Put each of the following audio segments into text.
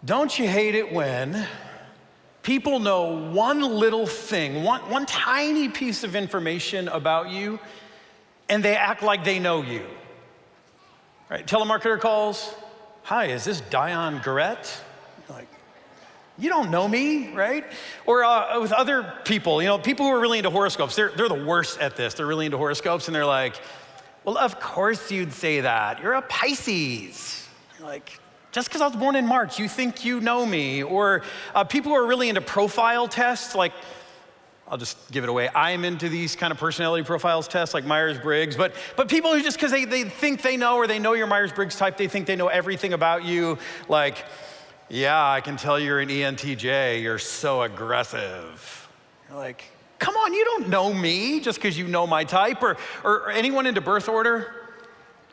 Don't you hate it when people know one little thing, one tiny piece of information about you, and they act like they know you? Right? Telemarketer calls, "Hi, is this Dion Garrett?" Like, you don't know me, right? Or with other people, people who are really into horoscopes, they're the worst at this. They're really into horoscopes, and they're like, "Well, of course you'd say that. You're a Pisces." You're like, just because I was born in March, you think you know me. Or people who are really into profile tests, like, I'll just give it away. I'm into these kind of personality profiles tests, like Myers-Briggs. But people who just because they think they know, or they know your Myers-Briggs type, they think they know everything about you. Like, "Yeah, I can tell you're an ENTJ. You're so aggressive." You're like, come on, you don't know me just because you know my type. Or anyone into birth order?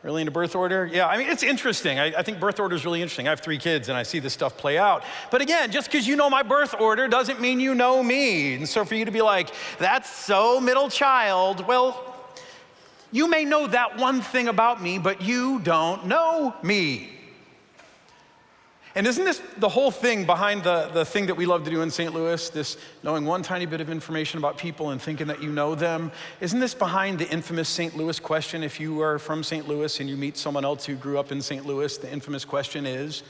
Really into birth order? Yeah, I mean, it's interesting. I think birth order is really interesting. I have 3 kids and I see this stuff play out. But again, just because you know my birth order doesn't mean you know me. And so for you to be like, "That's so middle child," well, you may know that one thing about me, but you don't know me. And isn't this the whole thing behind the thing that we love to do in St. Louis, this knowing one tiny bit of information about people and thinking that you know them? Isn't this behind the infamous St. Louis question? If you are from St. Louis and you meet someone else who grew up in St. Louis, the infamous question is,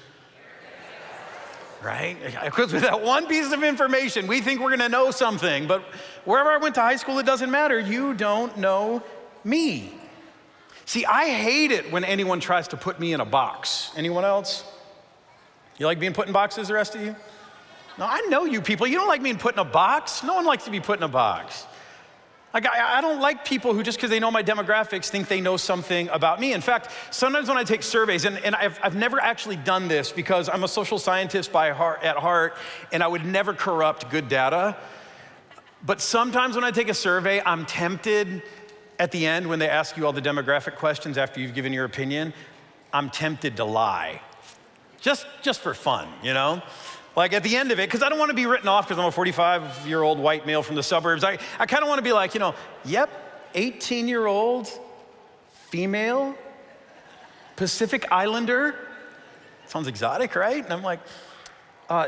right? Because with that one piece of information, we think we're gonna know something, but wherever I went to high school, it doesn't matter. You don't know me. See, I hate it when anyone tries to put me in a box. Anyone else? You like being put in boxes, the rest of you? No, I know you people. You don't like being put in a box. No one likes to be put in a box. Like, I don't like people who just because they know my demographics think they know something about me. In fact, sometimes when I take surveys, and I've never actually done this because I'm a social scientist at heart, and I would never corrupt good data. But sometimes when I take a survey, I'm tempted at the end when they ask you all the demographic questions after you've given your opinion, I'm tempted to lie. Just for fun, Like at the end of it, because I don't want to be written off because I'm a 45-year-old white male from the suburbs. I kind of want to be like, yep, 18-year-old female, Pacific Islander. Sounds exotic, right? And I'm like,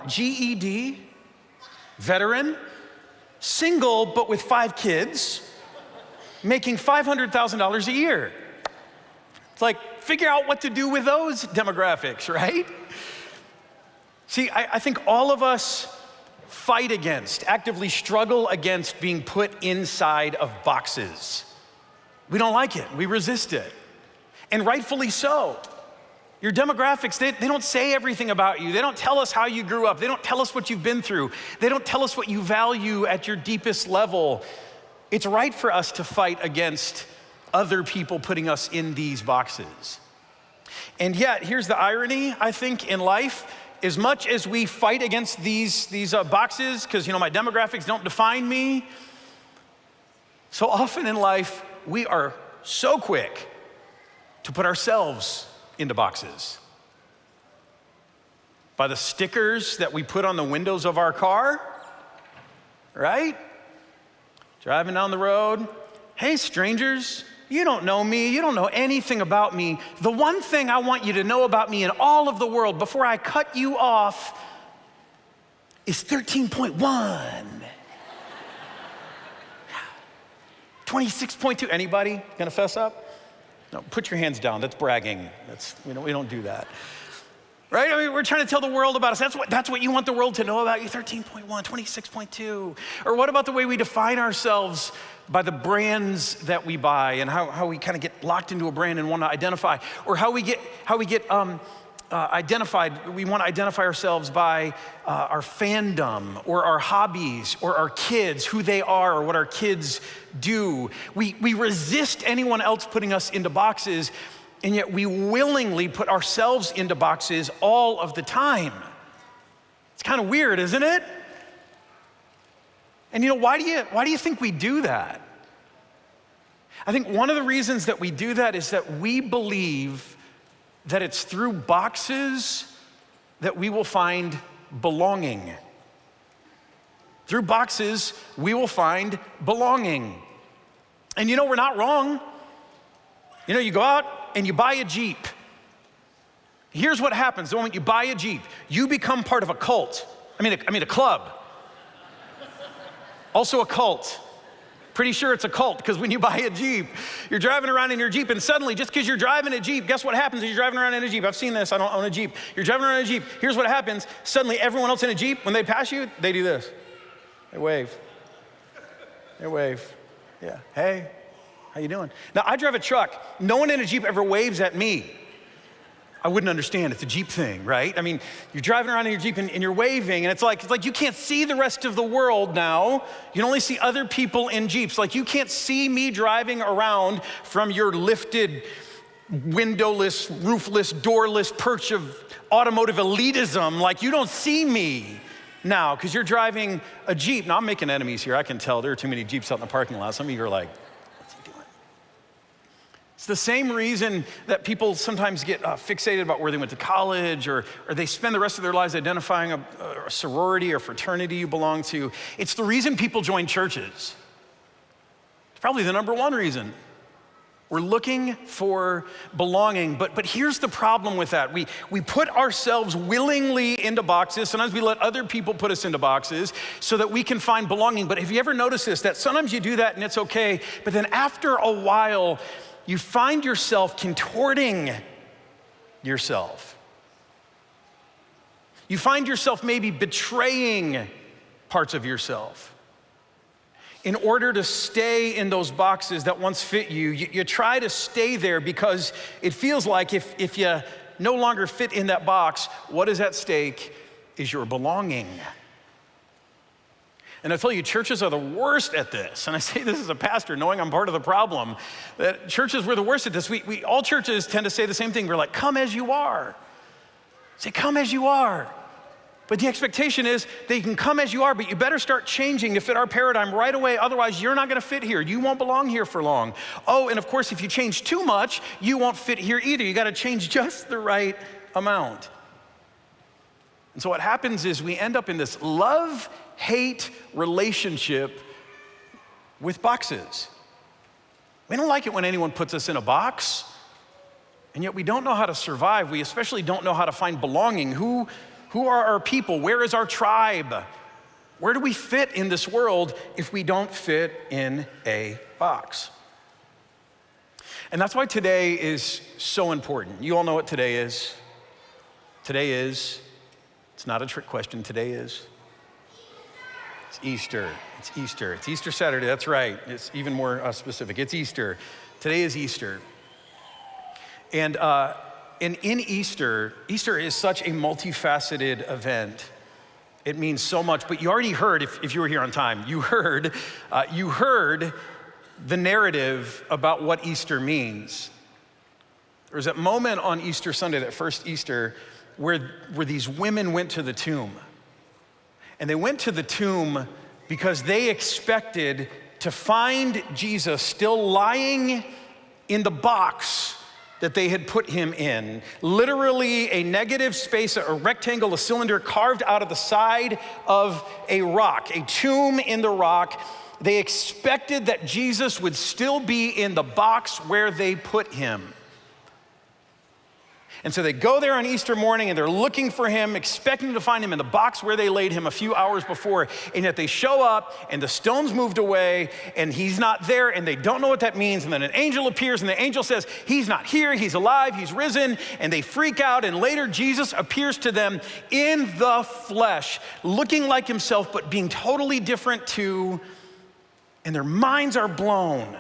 GED, veteran, single but with 5 kids, making $500,000 a year. It's like, figure out what to do with those demographics, right? See, I think all of us fight against, actively struggle against being put inside of boxes. We don't like it, we resist it, and rightfully so. Your demographics, they don't say everything about you. They don't tell us how you grew up. They don't tell us what you've been through. They don't tell us what you value at your deepest level. It's right for us to fight against other people putting us in these boxes. And yet, here's the irony, I think, in life. As much as we fight against these boxes, because my demographics don't define me, so often in life, we are so quick to put ourselves into boxes. By the stickers that we put on the windows of our car, right? Driving down the road, "Hey strangers, you don't know me, you don't know anything about me. The one thing I want you to know about me in all of the world before I cut you off is 13.1. 26.2, anybody gonna fess up? No, put your hands down, that's bragging. We don't do that. Right? I mean, we're trying to tell the world about us. That's what you want the world to know about you, 13.1, 26.2. Or what about the way we define ourselves by the brands that we buy and how we kind of get locked into a brand and want to identify, or how we get identified. We want to identify ourselves by our fandom or our hobbies or our kids, who they are or what our kids do. We resist anyone else putting us into boxes, and yet we willingly put ourselves into boxes all of the time. It's kind of weird, isn't it? And why do you think we do that? I think one of the reasons that we do that is that we believe that it's through boxes that we will find belonging. Through boxes, we will find belonging. And we're not wrong. You go out and you buy a Jeep. Here's what happens the moment you buy a Jeep. You become part of a cult. I mean a club. Also a cult. Pretty sure it's a cult because when you buy a Jeep, you're driving around in your Jeep and suddenly, just because you're driving a Jeep, guess what happens as you're driving around in a Jeep? I've seen this, I don't own a Jeep. You're driving around in a Jeep, here's what happens. Suddenly everyone else in a Jeep, when they pass you, they do this. They wave. They wave. Yeah, hey, how you doing? Now I drive a truck. No one in a Jeep ever waves at me. I wouldn't understand. It's a Jeep thing, right? I mean, you're driving around in your Jeep and you're waving, and it's like you can't see the rest of the world now. You can only see other people in Jeeps. Like you can't see me driving around from your lifted, windowless, roofless, doorless perch of automotive elitism. Like you don't see me now because you're driving a Jeep. Now I'm making enemies here. I can tell there are too many Jeeps out in the parking lot. Some of you are like, it's the same reason that people sometimes get fixated about where they went to college or they spend the rest of their lives identifying a sorority or fraternity you belong to. It's the reason people join churches. It's probably the number one reason. We're looking for belonging, but here's the problem with that. We put ourselves willingly into boxes. Sometimes we let other people put us into boxes so that we can find belonging. But have you ever noticed this, that sometimes you do that and it's okay, but then after a while, you find yourself contorting yourself. You find yourself maybe betraying parts of yourself. In order to stay in those boxes that once fit you, you try to stay there because it feels like if you no longer fit in that box, what is at stake is your belonging. And I tell you, churches are the worst at this. And I say this as a pastor, knowing I'm part of the problem, that churches, we're the worst at this. All churches tend to say the same thing. We're like, come as you are. Say, come as you are. But the expectation is they can come as you are, but you better start changing to fit our paradigm right away. Otherwise, you're not gonna fit here. You won't belong here for long. Oh, and of course, if you change too much, you won't fit here either. You gotta change just the right amount. And so what happens is we end up in this love-hate relationship with boxes. We don't like it when anyone puts us in a box, and yet we don't know how to survive. We especially don't know how to find belonging. Who are our people? Where is our tribe? Where do we fit in this world if we don't fit in a box? And that's why today is so important. You all know what today is. Today is, it's not a trick question, today is. It's Easter. It's Easter. It's Easter Saturday. That's right. It's even more specific. It's Easter. Today is Easter. And in Easter, Easter is such a multifaceted event. It means so much. But you already heard, if you were here on time, you heard the narrative about what Easter means. There was that moment on Easter Sunday, that first Easter, where these women went to the tomb. And they went to the tomb because they expected to find Jesus still lying in the box that they had put him in. Literally a negative space, a rectangle, a cylinder carved out of the side of a rock, a tomb in the rock. They expected that Jesus would still be in the box where they put him. And so they go there on Easter morning and they're looking for him, expecting to find him in the box where they laid him a few hours before. And yet they show up and the stone's moved away and he's not there and they don't know what that means. And then an angel appears and the angel says, he's not here, he's alive, he's risen. And they freak out, and later Jesus appears to them in the flesh, looking like himself, but being totally different too. And their minds are blown.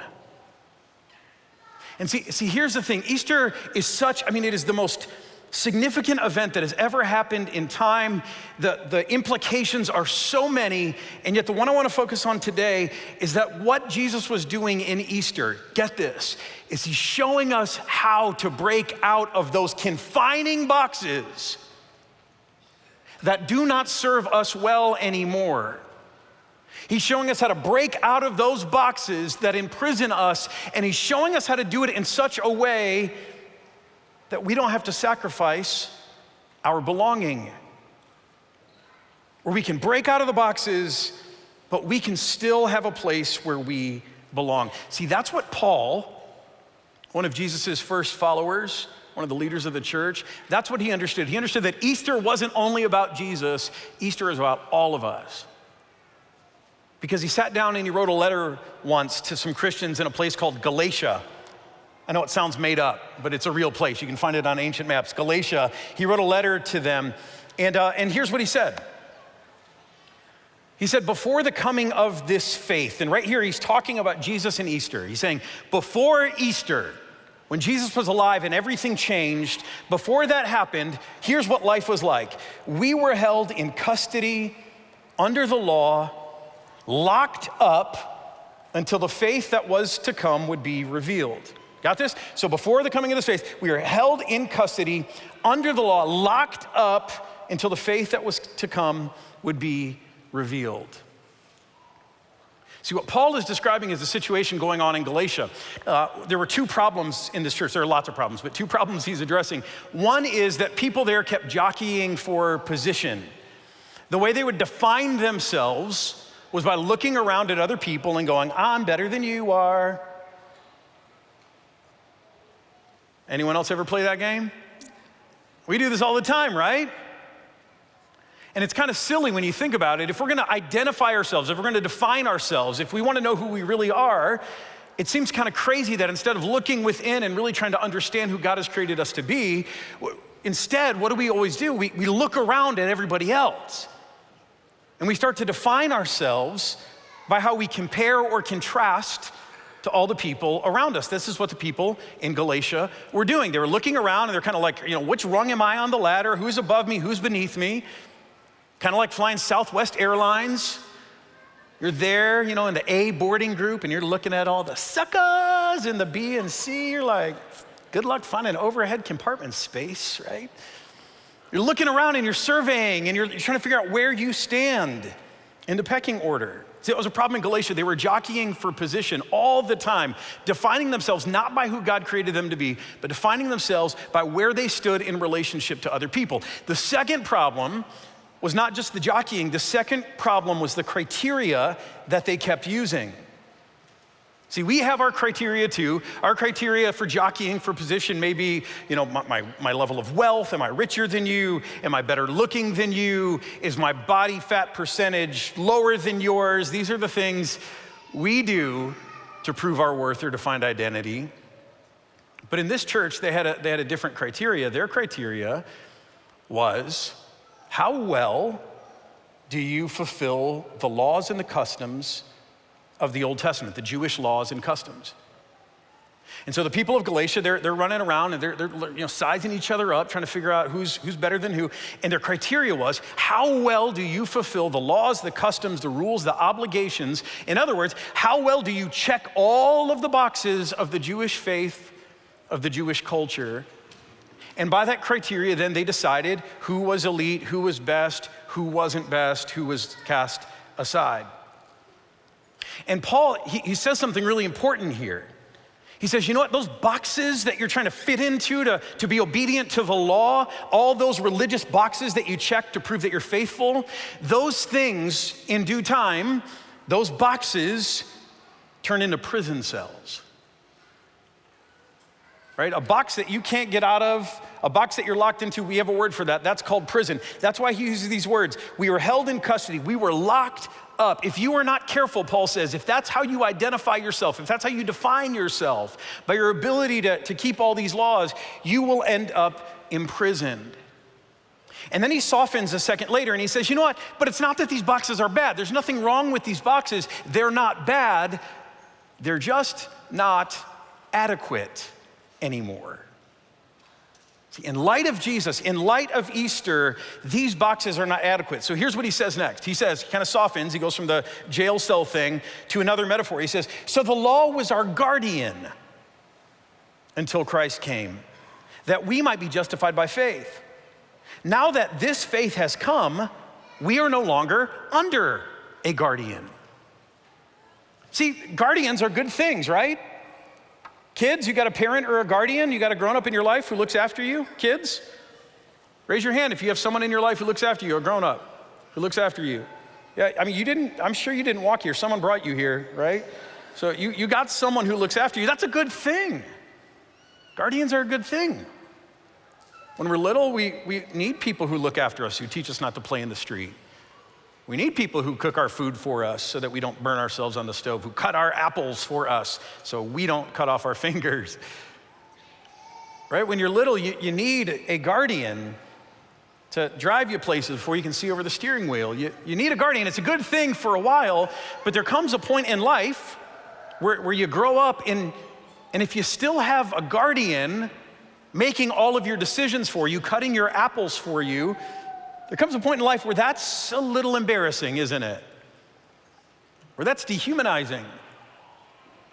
And see, here's the thing. Easter is it is the most significant event that has ever happened in time. The implications are so many, and yet the one I want to focus on today is that what Jesus was doing in Easter, get this, is he's showing us how to break out of those confining boxes that do not serve us well anymore. He's showing us how to break out of those boxes that imprison us, and he's showing us how to do it in such a way that we don't have to sacrifice our belonging. Where we can break out of the boxes, but we can still have a place where we belong. See, that's what Paul, one of Jesus' first followers, one of the leaders of the church. That's what he understood. He understood that Easter wasn't only about Jesus, Easter is about all of us. Because he sat down and he wrote a letter once to some Christians in a place called Galatia. I know it sounds made up, but it's a real place. You can find it on ancient maps. Galatia, he wrote a letter to them, and here's what he said. He said, before the coming of this faith, and right here he's talking about Jesus and Easter. He's saying, before Easter, when Jesus was alive and everything changed, before that happened, here's what life was like. We were held in custody under the law, locked up until the faith that was to come would be revealed. Got this? So before the coming of this faith, we were held in custody under the law, locked up until the faith that was to come would be revealed. See, what Paul is describing is the situation going on in Galatia. There were two problems in this church. There are lots of problems, but two problems he's addressing. One is that people there kept jockeying for position. The way they would define themselves was by looking around at other people and going, I'm better than you are. Anyone else ever play that game? We do this all the time, right? And it's kind of silly when you think about it. If we're gonna identify ourselves, if we're gonna define ourselves, if we wanna know who we really are, it seems kind of crazy that instead of looking within and really trying to understand who God has created us to be, instead, what do we always do? We look around at everybody else. And we start to define ourselves by how we compare or contrast to all the people around us. This is what the people in Galatia were doing. They were looking around and they're kind of like, which rung am I on the ladder? Who's above me? Who's beneath me? Kind of like flying Southwest Airlines. You're there, in the A boarding group and you're looking at all the suckers in the B and C. You're like, good luck finding overhead compartment space, right? You're looking around and you're surveying and you're trying to figure out where you stand in the pecking order. See, it was a problem in Galatia. They were jockeying for position all the time, defining themselves not by who God created them to be, but defining themselves by where they stood in relationship to other people. The second problem was not just the jockeying. The second problem was the criteria that they kept using. See, we have our criteria too. Our criteria for jockeying for position may be, my level of wealth. Am I richer than you? Am I better looking than you? Is my body fat percentage lower than yours? These are the things we do to prove our worth or to find identity. But in this church, they had a different criteria. Their criteria was, how well do you fulfill the laws and the customs of the Old Testament, the Jewish laws and customs? And so the people of Galatia, they're running around and they're sizing each other up, trying to figure out who's better than who. And their criteria was, how well do you fulfill the laws, the customs, the rules, the obligations? In other words, how well do you check all of the boxes of the Jewish faith, of the Jewish culture? And by that criteria, then they decided who was elite, who was best, who wasn't best, who was cast aside. And Paul, he says something really important here. He says, those boxes that you're trying to fit into to be obedient to the law, all those religious boxes that you check to prove that you're faithful, those things in due time, those boxes turn into prison cells. Right? A box that you can't get out of, a box that you're locked into, we have a word for that. That's called prison. That's why he uses these words. We were held in custody. We were locked up. If you are not careful, Paul says, if that's how you identify yourself, if that's how you define yourself, by your ability to keep all these laws, you will end up imprisoned. And then he softens a second later and he says, but it's not that these boxes are bad. There's nothing wrong with these boxes. They're not bad. They're just not adequate anymore. See, in light of Jesus, in light of Easter, these boxes are not adequate. So here's what he says next. He says, he kind of softens, he goes from the jail cell thing to another metaphor. He says, so the law was our guardian until Christ came, that we might be justified by faith. Now that this faith has come, we are no longer under a guardian. See, guardians are good things, right? Kids, you got a parent or a guardian? You got a grown-up in your life who looks after you? Kids? Raise your hand if you have someone in your life who looks after you, a grown-up who looks after you. Yeah, I'm sure you didn't walk here. Someone brought you here, right? So you got someone who looks after you. That's a good thing. Guardians are a good thing. When we're little, we need people who look after us, who teach us not to play in the street. We need people who cook our food for us so that we don't burn ourselves on the stove, who cut our apples for us so we don't cut off our fingers. Right? When you're little, you need a guardian to drive you places before you can see over the steering wheel. You need a guardian. It's a good thing for a while, but there comes a point in life where you grow up and if you still have a guardian making all of your decisions for you, cutting your apples for you, there comes a point in life where that's a little embarrassing, isn't it? Where that's dehumanizing.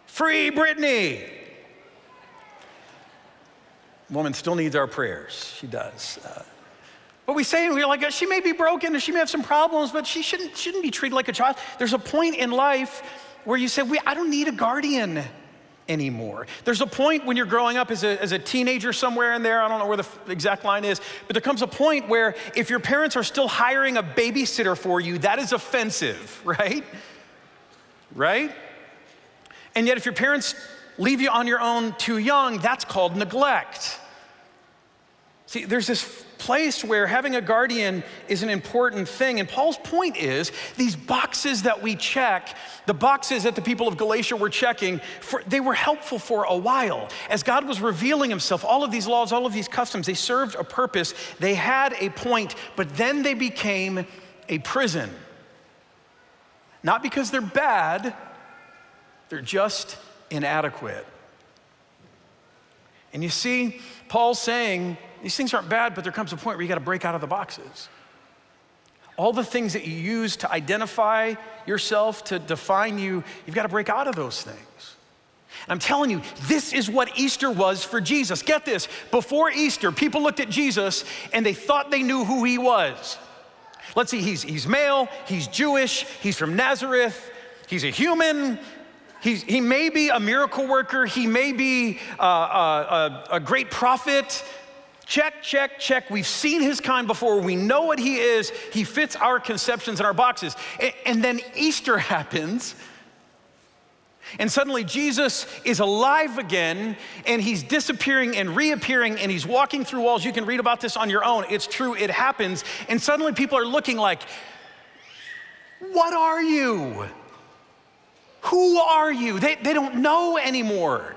Free Britney. Woman still needs our prayers. She does. But we say, we're like, she may be broken and she may have some problems, but she shouldn't be treated like a child. There's a point in life where you say, I don't need a guardian anymore. There's a point when you're growing up as a teenager somewhere in there, I don't know where the exact line is, but there comes a point where if your parents are still hiring a babysitter for you, that is offensive, right? Right? And yet if your parents leave you on your own too young, that's called neglect. See, there's this place where having a guardian is an important thing. And Paul's point is these boxes that we check, the boxes that the people of Galatia were checking, they were helpful for a while. As God was revealing himself, all of these laws, all of these customs, they served a purpose. They had a point, but then they became a prison. Not because they're bad, they're just inadequate. And you see, Paul's saying, these things aren't bad, but there comes a point where you got to break out of the boxes. All the things that you use to identify yourself, to define you, you've got to break out of those things. And I'm telling you, this is what Easter was for Jesus. Get this, before Easter, people looked at Jesus and they thought they knew who he was. Let's see, he's male, he's Jewish, he's from Nazareth, he's a human, he may be a miracle worker, he may be a great prophet. Check, check, check. We've seen his kind before. We know what he is. He fits our conceptions and our boxes. And then Easter happens, and suddenly Jesus is alive again, and he's disappearing and reappearing, and he's walking through walls. You can read about this on your own. It's true, it happens. And suddenly people are looking like, what are you? Who are you? They don't know anymore.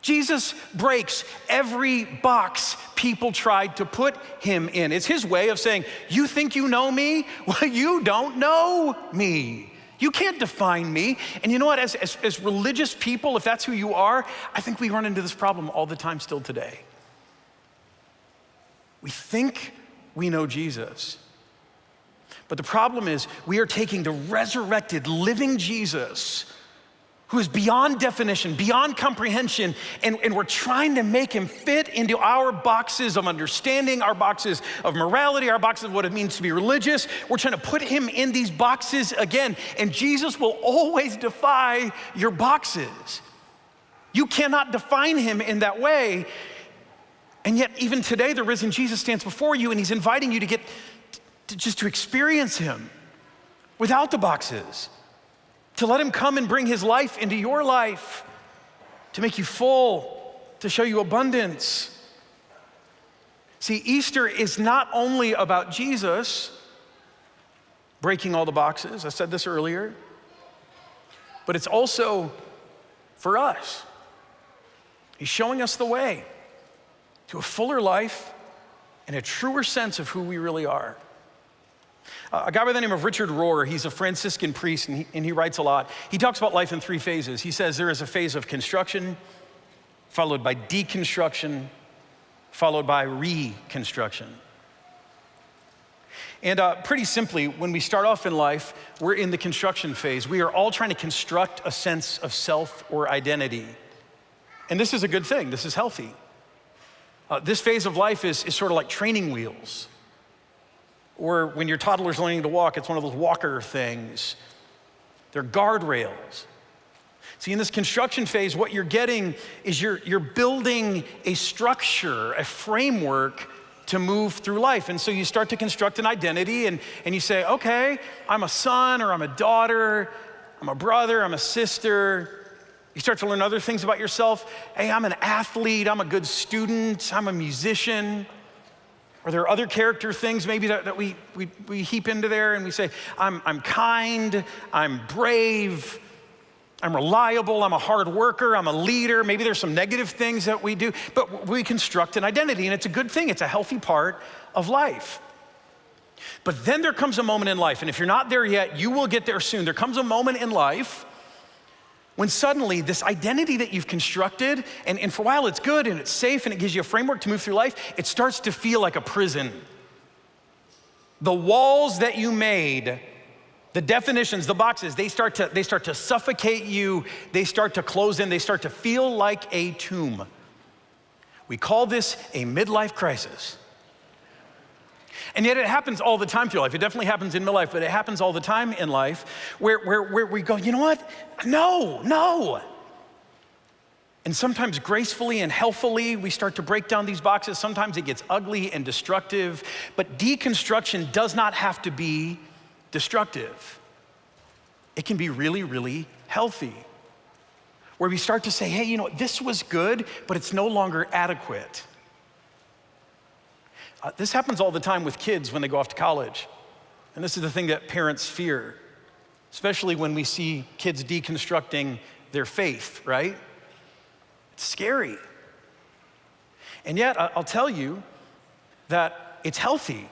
Jesus breaks every box people tried to put him in. It's his way of saying, you think you know me? Well, you don't know me. You can't define me. And you know what, as religious people, if that's who you are, I think we run into this problem all the time still today. We think we know Jesus. But the problem is we are taking the resurrected, living Jesus, who is beyond definition, beyond comprehension, and we're trying to make him fit into our boxes of understanding, our boxes of morality, our boxes of what it means to be religious. We're trying to put him in these boxes again, and Jesus will always defy your boxes. You cannot define him in that way, and yet even today the risen Jesus stands before you, and he's inviting you to just to experience him without the boxes. To let him come and bring his life into your life, to make you full, to show you abundance. See, Easter is not only about Jesus breaking all the boxes, I said this earlier, but it's also for us. He's showing us the way to a fuller life and a truer sense of who we really are. A guy by the name of Richard Rohr, he's a Franciscan priest, and he writes a lot. He talks about life in three phases. He says there is a phase of construction, followed by deconstruction, followed by reconstruction. And pretty simply, when we start off in life, we're in the construction phase. We are all trying to construct a sense of self or identity. And this is a good thing. This is healthy. This phase of life is sort of like training wheels. Or when your toddler's learning to walk, it's one of those walker things. They're guardrails. See, in this construction phase, what you're getting is you're building a structure, a framework to move through life. And so you start to construct an identity and you say, okay, I'm a son or I'm a daughter, I'm a brother, I'm a sister. You start to learn other things about yourself. Hey, I'm an athlete, I'm a good student, I'm a musician. Are there other character things maybe that we heap into there and we say, I'm kind, I'm brave, I'm reliable, I'm a hard worker, I'm a leader. Maybe there's some negative things that we do, but we construct an identity, and it's a good thing. It's a healthy part of life. But then there comes a moment in life, and if you're not there yet, you will get there soon. There comes a moment in life when suddenly this identity that you've constructed, and for a while it's good and it's safe and it gives you a framework to move through life, it starts to feel like a prison. The walls that you made, the definitions, the boxes, they start to suffocate you, they start to close in, they start to feel like a tomb. We call this a midlife crisis. And yet it happens all the time through life. It definitely happens in midlife, but it happens all the time in life where we go, you know what? No. And sometimes gracefully and healthfully, we start to break down these boxes. Sometimes it gets ugly and destructive, but deconstruction does not have to be destructive. It can be really, really healthy, where we start to say, hey, you know, this was good, but it's no longer adequate. This happens all the time with kids when they go off to college. And this is the thing that parents fear, especially when we see kids deconstructing their faith, right? It's scary. And yet, I'll tell you that it's healthy.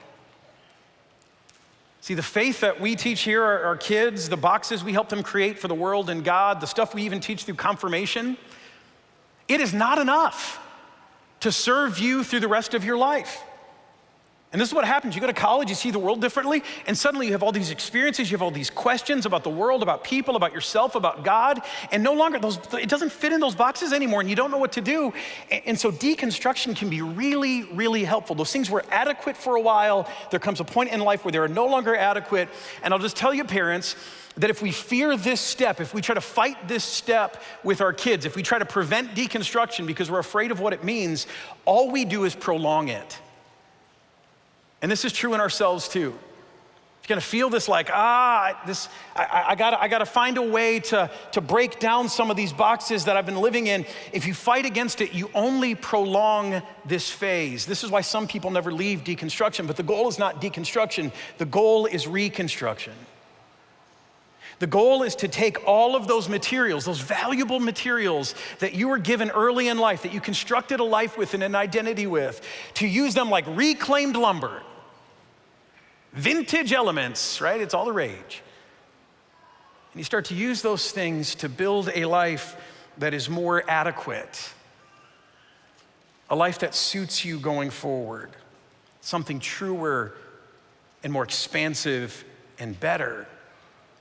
See, the faith that we teach here, our kids, the boxes we help them create for the world and God, the stuff we even teach through confirmation, it is not enough to serve you through the rest of your life. And this is what happens. You go to college, you see the world differently, and suddenly you have all these experiences, you have all these questions about the world, about people, about yourself, about God, and no longer, it doesn't fit in those boxes anymore, and you don't know what to do. And so deconstruction can be really, really helpful. Those things were adequate for a while. There comes a point in life where they are no longer adequate. And I'll just tell you, parents, that if we fear this step, if we try to fight this step with our kids, if we try to prevent deconstruction because we're afraid of what it means, all we do is prolong it. And this is true in ourselves too. You're gonna feel this like, I gotta find a way to break down some of these boxes that I've been living in. If you fight against it, you only prolong this phase. This is why some people never leave deconstruction, but the goal is not deconstruction, the goal is reconstruction. The goal is to take all of those materials, those valuable materials that you were given early in life, that you constructed a life with and an identity with, to use them like reclaimed lumber. Vintage elements, right? It's all the rage. And you start to use those things to build a life that is more adequate, a life that suits you going forward, something truer and more expansive and better.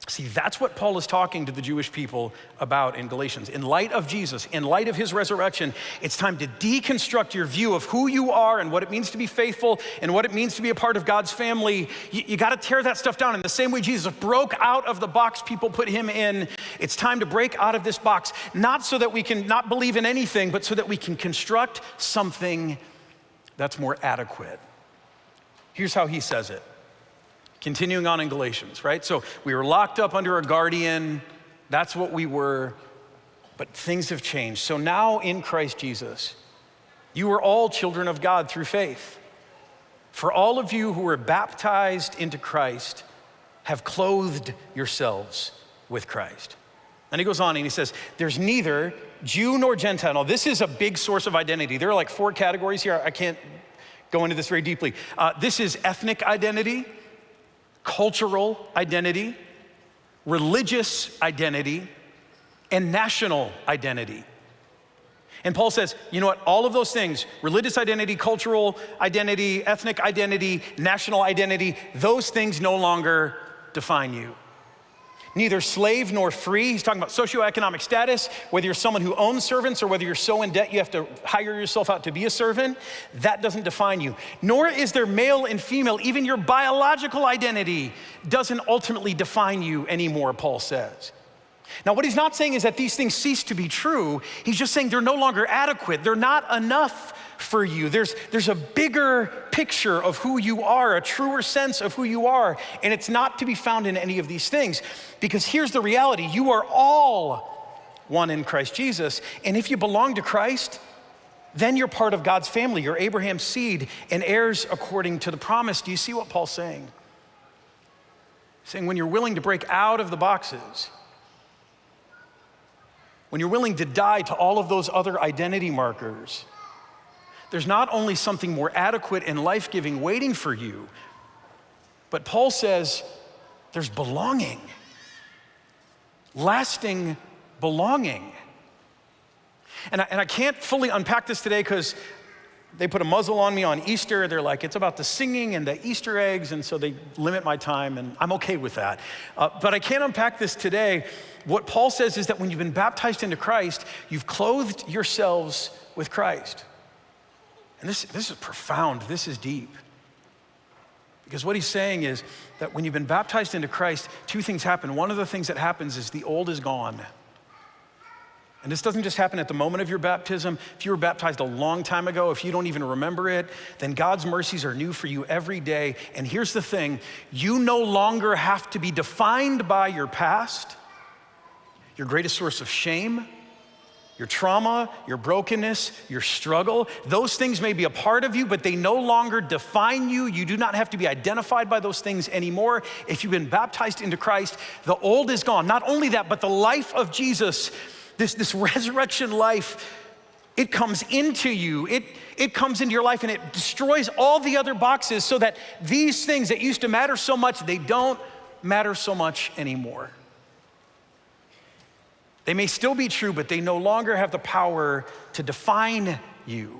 See, that's what Paul is talking to the Jewish people about in Galatians. In light of Jesus, in light of his resurrection, it's time to deconstruct your view of who you are and what it means to be faithful and what it means to be a part of God's family. You got to tear that stuff down. In the same way Jesus broke out of the box people put him in, it's time to break out of this box, not so that we can not believe in anything, but so that we can construct something that's more adequate. Here's how he says it. Continuing on in Galatians, right? So we were locked up under a guardian. That's what we were, but things have changed. So now in Christ Jesus, you are all children of God through faith. For all of you who were baptized into Christ have clothed yourselves with Christ. And he goes on and he says, there's neither Jew nor Gentile. Now this is a big source of identity. There are like 4 categories here. I can't go into this very deeply. This is ethnic identity, cultural identity, religious identity, and national identity. And Paul says, you know what, all of those things, religious identity, cultural identity, ethnic identity, national identity, those things no longer define you. Neither slave nor free. He's talking about socioeconomic status, whether you're someone who owns servants or whether you're so in debt you have to hire yourself out to be a servant. That doesn't define you. Nor is there male and female. Even your biological identity doesn't ultimately define you anymore, Paul says. Now, what he's not saying is that these things cease to be true. He's just saying they're no longer adequate. They're not enough for you. There's a bigger picture of who you are, a truer sense of who you are, and it's not to be found in any of these things. Because here's the reality. You are all one in Christ Jesus. And if you belong to Christ, then you're part of God's family. You're Abraham's seed and heirs according to the promise. Do you see what Paul's saying? Saying when you're willing to break out of the boxes, when you're willing to die to all of those other identity markers, there's not only something more adequate and life-giving waiting for you, but Paul says there's belonging, lasting belonging. And I can't fully unpack this today because they put a muzzle on me on Easter. They're like, it's about the singing and the Easter eggs, and so they limit my time, and I'm okay with that. But I can't unpack this today. What Paul says is that when you've been baptized into Christ, you've clothed yourselves with Christ. And this is profound, this is deep. Because what he's saying is that when you've been baptized into Christ, two things happen. One of the things that happens is the old is gone. And this doesn't just happen at the moment of your baptism. If you were baptized a long time ago, if you don't even remember it, then God's mercies are new for you every day. And here's the thing, you no longer have to be defined by your past, your greatest source of shame, your trauma, your brokenness, your struggle. Those things may be a part of you, but they no longer define you. You do not have to be identified by those things anymore. If you've been baptized into Christ, the old is gone. Not only that, but the life of Jesus, this resurrection life, it comes into you. It comes into your life and it destroys all the other boxes so that these things that used to matter so much, they don't matter so much anymore. They may still be true, but they no longer have the power to define you.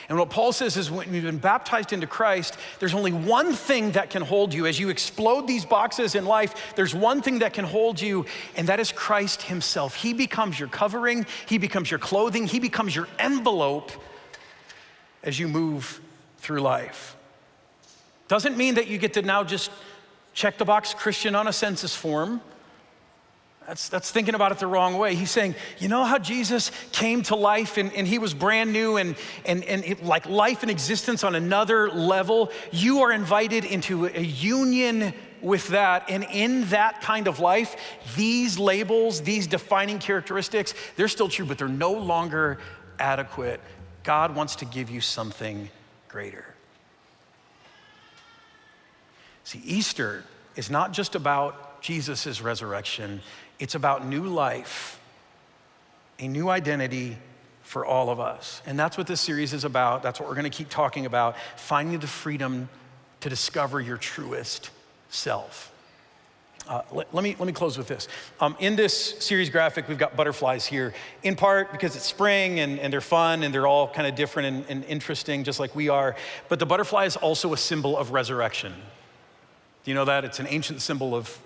And what Paul says is when you've been baptized into Christ, there's only one thing that can hold you. As you explode these boxes in life, there's one thing that can hold you, and that is Christ himself. He becomes your covering, he becomes your clothing, he becomes your envelope as you move through life. Doesn't mean that you get to now just check the box Christian on a census form. That's thinking about it the wrong way. He's saying, you know how Jesus came to life and he was brand new and like life and existence on another level? You are invited into a union with that. And in that kind of life, these labels, these defining characteristics, they're still true, but they're no longer adequate. God wants to give you something greater. See, Easter is not just about Jesus' resurrection. It's about new life, a new identity for all of us. And that's what this series is about. That's what we're gonna keep talking about, finding the freedom to discover your truest self. Let me close with this. In this series graphic, we've got butterflies here, in part because it's spring and they're fun and they're all kind of different and interesting, just like we are. But the butterfly is also a symbol of resurrection. Do you know that? It's an ancient symbol of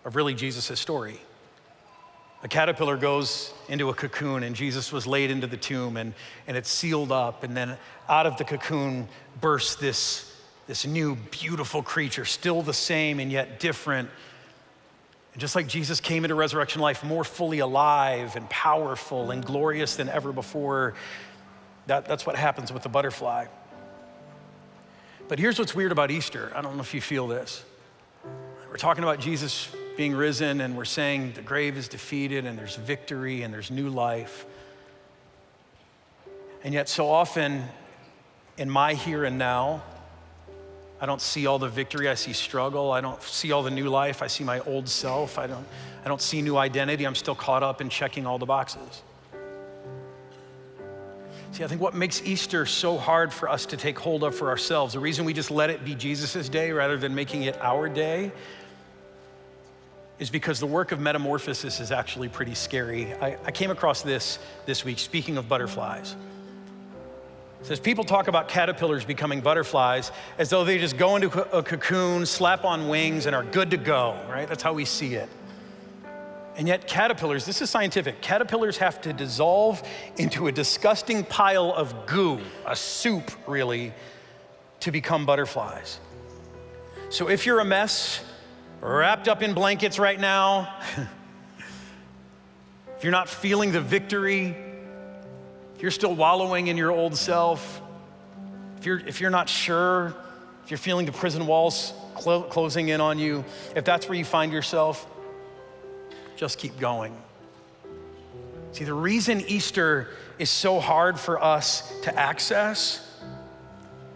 really Jesus' story. A caterpillar goes into a cocoon and Jesus was laid into the tomb and it's sealed up, and then out of the cocoon bursts this new beautiful creature, still the same and yet different. And just like Jesus came into resurrection life more fully alive and powerful and glorious than ever before, that's what happens with the butterfly. But here's what's weird about Easter. I don't know if you feel this. We're talking about Jesus being risen, and we're saying the grave is defeated and there's victory and there's new life. And yet so often in my here and now, I don't see all the victory, I see struggle. I don't see all the new life, I see my old self. I don't see new identity. I'm still caught up in checking all the boxes. See, I think what makes Easter so hard for us to take hold of for ourselves, the reason we just let it be Jesus' day rather than making it our day, is because the work of metamorphosis is actually pretty scary. I came across this week, speaking of butterflies. It says people talk about caterpillars becoming butterflies as though they just go into a cocoon, slap on wings, and are good to go, right? That's how we see it. And yet caterpillars, this is scientific, caterpillars have to dissolve into a disgusting pile of goo, a soup really, to become butterflies. So if you're a mess, wrapped up in blankets right now, if you're not feeling the victory, if you're still wallowing in your old self, if you're not sure, if you're feeling the prison walls closing in on you, if that's where you find yourself, just keep going. See, the reason Easter is so hard for us to access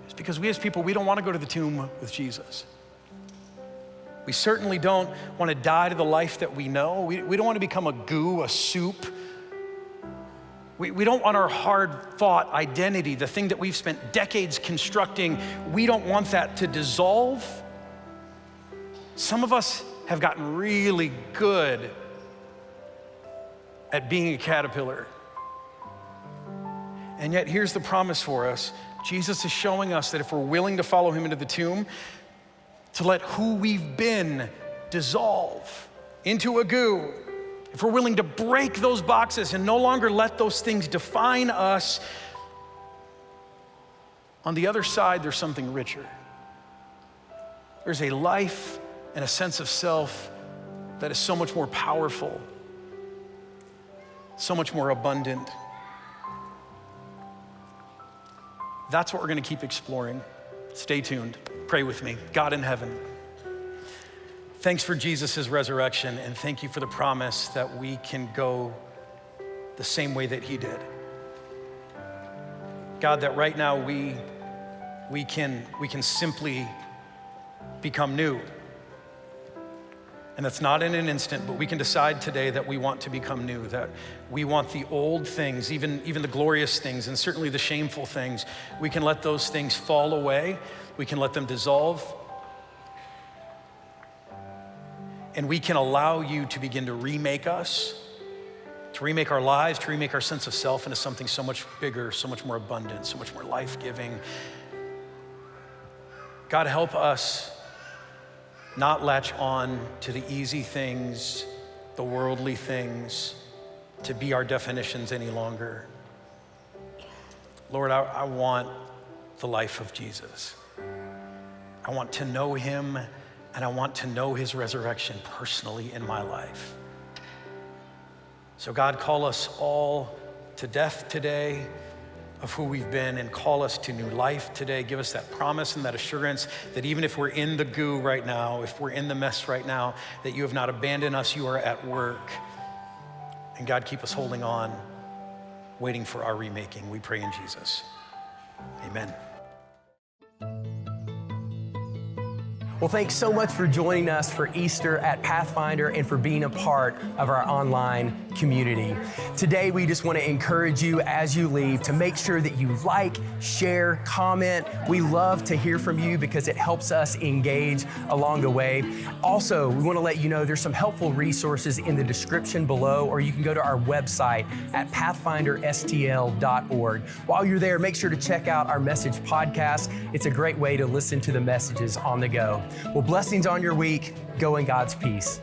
is because we as people, we don't want to go to the tomb with Jesus. We certainly don't want to die to the life that we know. We don't want to become a goo, a soup. We don't want our hard-fought identity, the thing that we've spent decades constructing, we don't want that to dissolve. Some of us have gotten really good at being a caterpillar. And yet here's the promise for us. Jesus is showing us that if we're willing to follow him into the tomb, to let who we've been dissolve into a goo, if we're willing to break those boxes and no longer let those things define us, on the other side, there's something richer. There's a life and a sense of self that is so much more powerful, so much more abundant. That's what we're going to keep exploring. Stay tuned. Pray with me. God in heaven, thanks for Jesus' resurrection, and thank you for the promise that we can go the same way that he did. God, that right now we can simply become new. And that's not in an instant, but we can decide today that we want to become new, that we want the old things, even the glorious things, and certainly the shameful things, we can let those things fall away. We can let them dissolve. And we can allow you to begin to remake us, to remake our lives, to remake our sense of self into something so much bigger, so much more abundant, so much more life-giving. God, help us not latch on to the easy things, the worldly things, to be our definitions any longer. Lord, I want the life of Jesus. I want to know him, and I want to know his resurrection personally in my life. So God, call us all to death today of who we've been, and call us to new life today. Give us that promise and that assurance that even if we're in the goo right now, if we're in the mess right now, that you have not abandoned us, you are at work. And God, keep us holding on, waiting for our remaking. We pray in Jesus. Amen. Well, thanks so much for joining us for Easter at Pathfinder and for being a part of our online community. Today, we just want to encourage you as you leave to make sure that you like, share, comment. We love to hear from you because it helps us engage along the way. Also, we want to let you know there's some helpful resources in the description below, or you can go to our website at pathfinderstl.org. While you're there, make sure to check out our message podcast. It's a great way to listen to the messages on the go. Well, blessings on your week. Go in God's peace.